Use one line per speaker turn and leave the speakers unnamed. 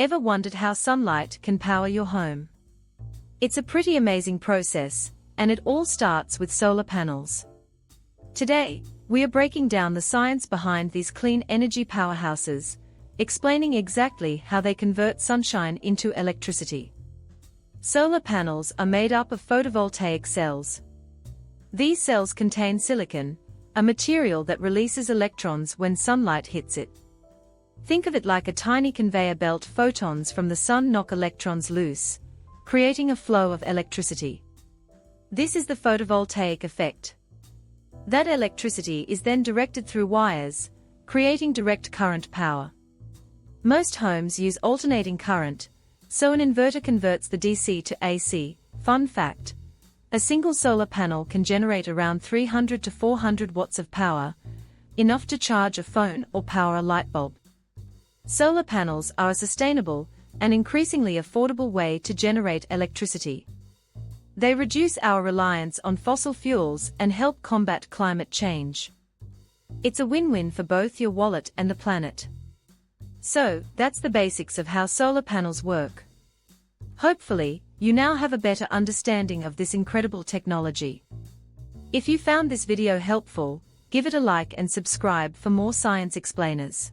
Ever wondered how sunlight can power your home? It's a pretty amazing process, and it all starts with solar panels. Today, we are breaking down the science behind these clean energy powerhouses, explaining exactly how they convert sunshine into electricity. Solar panels are made up of photovoltaic cells. These cells contain silicon, a material that releases electrons when sunlight hits it. Think of it like a tiny conveyor belt. Photons from the sun knock electrons loose, creating a flow of electricity. This is the photovoltaic effect. That electricity is then directed through wires, creating direct current power. Most homes use alternating current, so an inverter converts the DC to AC. Fun fact: a single solar panel can generate around 300 to 400 watts of power, enough to charge a phone or power a light bulb. Solar panels are a sustainable and increasingly affordable way to generate electricity. They reduce our reliance on fossil fuels and help combat climate change. It's a win-win for both your wallet and the planet. So, that's the basics of how solar panels work. Hopefully, you now have a better understanding of this incredible technology. If you found this video helpful, give it a like and subscribe for more science explainers.